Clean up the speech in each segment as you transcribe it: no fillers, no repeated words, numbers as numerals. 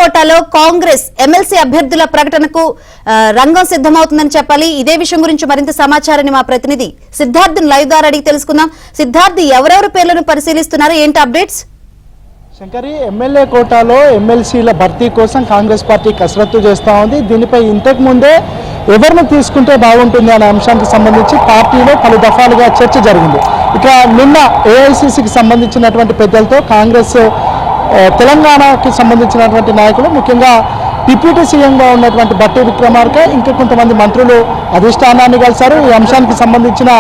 కోటాలో కాంగ్రెస్ ఎమ్మెల్సీ అభ్యర్థుల ప్రకటనకు రంగం సిద్ధమవుతుందని చెప్పాలి. ఇదే విషయం గురించి మరింత సమాచారాన్ని మా ప్రతినిధి సిద్ధార్థ్ లైవ్ ద్వారా అడిగి తెలుసుకుందాం. సిద్ధార్థ్, ఎవరెవరి పేర్లను పరిశీలిస్తున్నారు, ఏంటి అప్డేట్స్? శంకరి, ఎమ్మెల్యే కోటాలో ఎమ్మెల్సీల భర్తీ కోసం కాంగ్రెస్ పార్టీ కసరత్తు చేస్తూ ఉంది. దీనిపై ఇంతకు ముందే ఎవరిని తీసుకుంటే బాగుంటుంది అనే అంశానికి సంబంధించి పార్టీలో పలు దఫాలుగా చర్చ జరిగింది. ఇక నిన్న ఏఐసిసికి సంబంధించినటువంటి పెద్దలతో కాంగ్రెస్ తెలంగాణకి సంబంధించినటువంటి నాయకులు, ముఖ్యంగా డిప్యూటీ సీఎంగా ఉన్నటువంటి బట్టి విక్రమార్క, ఇంకా కొంతమంది మంత్రులు అధిష్టానాన్ని కలిశారు. ఈ అంశానికి సంబంధించిన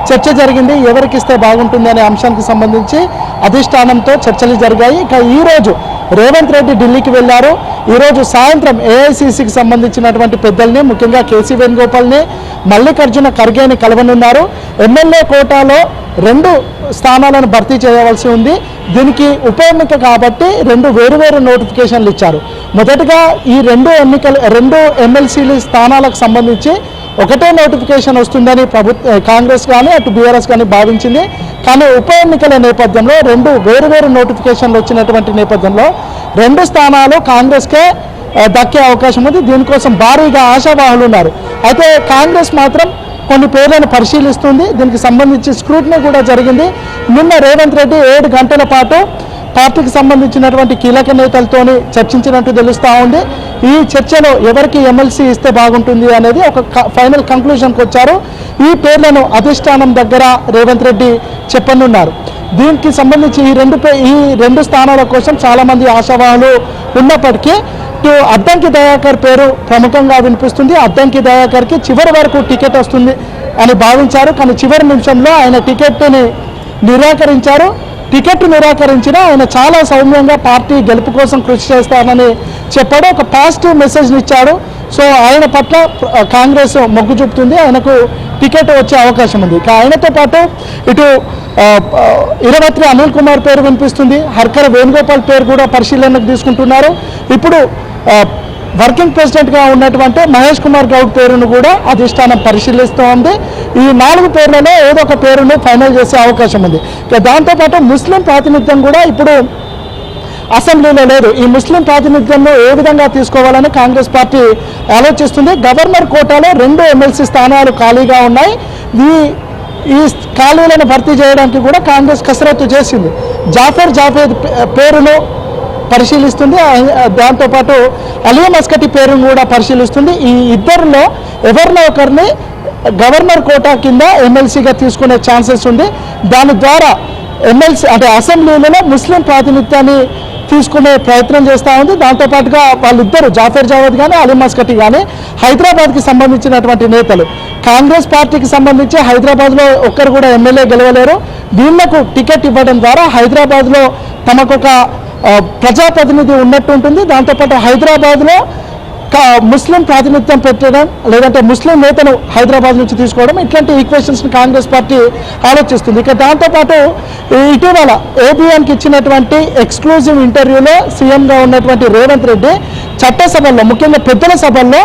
చర్చ జరిగింది. ఎవరికి ఇస్తే బాగుంటుంది అనే అంశానికి సంబంధించి అధిష్టానంతో చర్చలు జరిగాయి. ఇక ఈరోజు రేవంత్ రెడ్డి ఢిల్లీకి వెళ్లారు. ఈరోజు సాయంత్రం ఏఐసిసికి సంబంధించినటువంటి పెద్దల్ని, ముఖ్యంగా కేసీ వేణుగోపాల్ని, మల్లికార్జున ఖర్గేని కలవనున్నారు. ఎమ్మెల్యే కోటాలో 2 స్థానాలను భర్తీ చేయవలసి ఉంది. దీనికి ఉప ఎన్నిక కాబట్టి 2 వేరువేరు నోటిఫికేషన్లు ఇచ్చారు. మొదటగా ఈ 2 ఎమ్మెల్సీల స్థానాలకు సంబంధించి ఒకటే నోటిఫికేషన్ వస్తుందని కాంగ్రెస్ కానీ అటు బీఆర్ఎస్ కానీ భావించింది. కానీ ఉప ఎన్నికల నేపథ్యంలో 2 వేరువేరు నోటిఫికేషన్లు వచ్చినటువంటి నేపథ్యంలో 2 స్థానాలు కాంగ్రెస్కే దక్కే అవకాశం ఉంది. దీనికోసం భారీగా ఆశావాహులు ఉన్నారు. అయితే కాంగ్రెస్ మాత్రం కొన్ని పేర్లను పరిశీలిస్తుంది. దీనికి సంబంధించి స్క్రూటినీ కూడా జరిగింది. నిన్న రేవంత్ రెడ్డి 7 గంటల పాటు పార్టీకి సంబంధించినటువంటి కీలక నేతలతోని చర్చించినట్టు తెలుస్తూ ఉంది. ఈ చర్చలో ఎవరికి ఎమ్మెల్సీ ఇస్తే బాగుంటుంది అనేది ఒక ఫైనల్ కంక్లూజన్కి వచ్చారు. ఈ పేర్లను అధిష్టానం దగ్గర రేవంత్ రెడ్డి చెప్పనున్నారు. దీనికి సంబంధించి ఈ రెండు స్థానాల కోసం చాలామంది ఆశావాహులు ఉన్నప్పటికీ అద్దంకి దయాకర్ పేరు ప్రముఖంగా వినిపిస్తుంది. అద్దంకి దయాకర్కి చివరి వరకు టికెట్ వస్తుంది అని భావించారు. కానీ చివరి నిమిషంలో ఆయన టికెట్ని నిరాకరించారు. టికెట్ నిరాకరించినా ఆయన చాలా సౌమ్యంగా పార్టీ గెలుపు కోసం కృషి చేస్తానని చెప్పాడు. ఒక పాజిటివ్ మెసేజ్ని ఇచ్చాడు. సో ఆయన పట్ల కాంగ్రెస్ మొగ్గు చూపుతుంది. ఆయనకు టికెట్ వచ్చే అవకాశం ఉంది. ఆయనతో పాటు ఇటు ఇరవత్రి అనిల్ కుమార్ పేరు వినిపిస్తుంది. హర్కర వేణుగోపాల్ పేరు కూడా పరిశీలనకు తీసుకుంటున్నారు. ఇప్పుడు వర్కింగ్ ప్రెసిడెంట్గా ఉన్నటువంటి మహేష్ కుమార్ గౌడ్ పేరును కూడా అధిష్టానం పరిశీలిస్తూ ఉంది. ఈ 4 పేర్లలో ఏదో ఒక పేరును ఫైనల్ చేసే అవకాశం ఉంది. దాంతోపాటు ముస్లిం ప్రాతినిధ్యం కూడా ఇప్పుడు అసెంబ్లీలో లేదు. ఈ ముస్లిం ప్రాతినిధ్యంలో ఏ విధంగా తీసుకోవాలని కాంగ్రెస్ పార్టీ ఆలోచిస్తుంది. గవర్నర్ కోటాలో 2 ఎమ్మెల్సీ స్థానాలు ఖాళీగా ఉన్నాయి. ఈ ఖాళీలను భర్తీ చేయడానికి కూడా కాంగ్రెస్ కసరత్తు చేసింది. జావేద్ పేరును పరిశీలిస్తుంది. దాంతోపాటు అలీ మస్కటి పేరును కూడా పరిశీలిస్తుంది. ఈ ఇద్దరిలో ఎవరినో ఒకరిని గవర్నర్ కోటా కింద ఎమ్మెల్సీగా తీసుకునే ఛాన్సెస్ ఉంది. దాని ద్వారా ఎమ్మెల్సీ అంటే అసెంబ్లీలలో ముస్లిం ప్రాతినిధ్యాన్ని తీసుకునే ప్రయత్నం చేస్తూ ఉంది. దాంతోపాటుగా వాళ్ళిద్దరు జావేద్ కానీ అలీ మస్కటి కానీ హైదరాబాద్కి సంబంధించినటువంటి నేతలు. కాంగ్రెస్ పార్టీకి సంబంధించి హైదరాబాద్లో ఒక్కరు కూడా ఎమ్మెల్యే గెలవలేరు. వీళ్లకు టికెట్ ఇవ్వడం ద్వారా హైదరాబాద్లో తమకొక ప్రజాప్రతినిధి ఉన్నట్టు ఉంటుంది. దాంతోపాటు హైదరాబాద్లో ముస్లిం ప్రాతినిధ్యం పెట్టడం, లేదంటే ముస్లిం నేతను హైదరాబాద్ నుంచి తీసుకోవడం, ఇట్లాంటి ఈక్వేషన్స్ని కాంగ్రెస్ పార్టీ ఆలోచిస్తుంది. ఇక దాంతోపాటు ఇటీవల ఏబిఎన్కి ఇచ్చినటువంటి ఎక్స్క్లూజివ్ ఇంటర్వ్యూలో సీఎంగా ఉన్నటువంటి రేవంత్ రెడ్డి చట్టసభల్లో, ముఖ్యంగా పెద్దల సభల్లో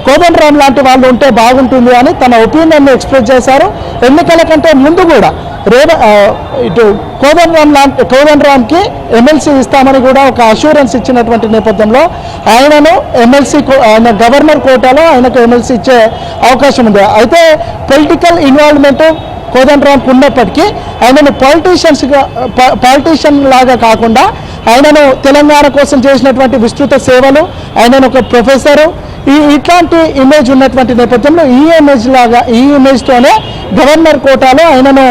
కోదండరాం లాంటి వాళ్ళు ఉంటే బాగుంటుంది అని తన ఒపీనియన్ని ఎక్స్ప్రెస్ చేశారు. ఎన్నికల కంటే ముందు కూడా ఇటు కోదండరాంకి ఎమ్మెల్సీ ఇస్తామని కూడా ఒక అష్యూరెన్స్ ఇచ్చినటువంటి నేపథ్యంలో ఆయన గవర్నర్ కోటాలో ఆయనకు ఎమ్మెల్సీ ఇచ్చే అవకాశం ఉంది. అయితే పొలిటికల్ ఇన్వాల్వ్మెంట్ కోదండరాంకు ఉన్నప్పటికీ ఆయనను పాలిటీషియన్ లాగా కాకుండా ఆయనను తెలంగాణ కోసం చేసినటువంటి విస్తృత సేవలు, ఆయనను ఒక ప్రొఫెసరు, ఇట్లాంటి ఇమేజ్ ఉన్నటువంటి నేపథ్యంలో ఈ ఇమేజ్తోనే గవర్నర్ కోటాలో ఆయనను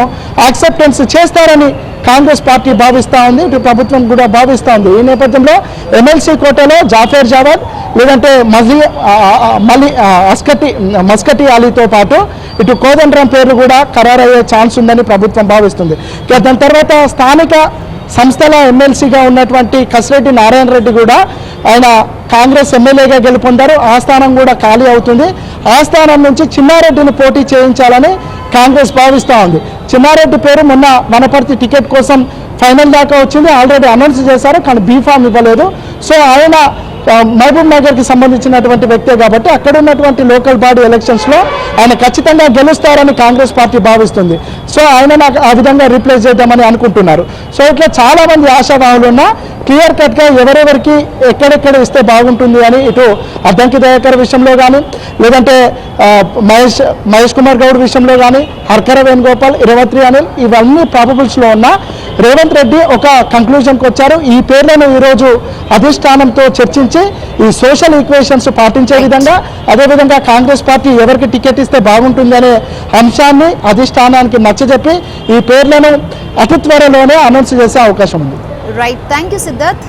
యాక్సెప్టెన్స్ చేస్తారని కాంగ్రెస్ పార్టీ భావిస్తూ ఉంది. ఇటు ప్రభుత్వం కూడా భావిస్తూ ఉంది. ఈ నేపథ్యంలో ఎమ్మెల్సీ కోటాలో జావేద్ లేదంటే మస్కటి అలీతో పాటు ఇటు కోదండరాం పేర్లు కూడా ఖరారయ్యే ఛాన్స్ ఉందని ప్రభుత్వం భావిస్తుంది. దాని తర్వాత స్థానిక సంస్థల ఎమ్మెల్సీగా ఉన్నటువంటి కసిరెడ్డి నారాయణ రెడ్డి కూడా ఆయన కాంగ్రెస్ ఎమ్మెల్యేగా గెలుపొందారు. ఆ స్థానం కూడా ఖాళీ అవుతుంది. ఆ స్థానం నుంచి చిన్నారెడ్డిని పోటీ చేయించాలని కాంగ్రెస్ భావిస్తూ ఉంది. చిన్నారెడ్డి పేరు మొన్న వనపర్తి టికెట్ కోసం ఫైనల్ దాకా వచ్చింది. ఆల్రెడీ అనౌన్స్ చేశారు, కానీ బీఫామ్ ఇవ్వలేదు. సో ఆయన మహబూబ్ నగర్కి సంబంధించినటువంటి వ్యక్తే కాబట్టి అక్కడ ఉన్నటువంటి లోకల్ బాడీ ఎలక్షన్స్లో ఆయన ఖచ్చితంగా గెలుస్తారని కాంగ్రెస్ పార్టీ భావిస్తుంది. సో ఆయన నాకు ఆ విధంగా రీప్లేస్ చేద్దామని అనుకుంటున్నారు. సో ఇట్లా చాలామంది ఆశావాహులు ఉన్నా క్లియర్ కట్గా ఎవరెవరికి ఎక్కడెక్కడ ఇస్తే బాగుంటుంది అని ఇటు అద్దంకి దయాకర్ విషయంలో కానీ లేదంటే మహేష్ కుమార్ గౌడ్ విషయంలో కానీ హర్కర వేణుగోపాల్ ఇరవత్రి అనిల్ ఇవన్నీ ప్రాబబుల్స్లో ఉన్న రేవంత్ రెడ్డి ఒక కంక్లూజన్కి వచ్చారు. ఈ పేర్లను ఈరోజు అధిష్టానంతో చర్చించి ఈ సోషల్ ఈక్వేషన్స్ పాటించే విధంగా అదేవిధంగా కాంగ్రెస్ పార్టీ ఎవరికి టికెట్ ఇస్తే బాగుంటుంది అనే అంశాన్ని అధిష్టానానికి నచ్చజెప్పి ఈ పేర్లను అతి త్వరలోనే అనౌన్స్ చేసే అవకాశం ఉంది. Right, thank you Siddharth.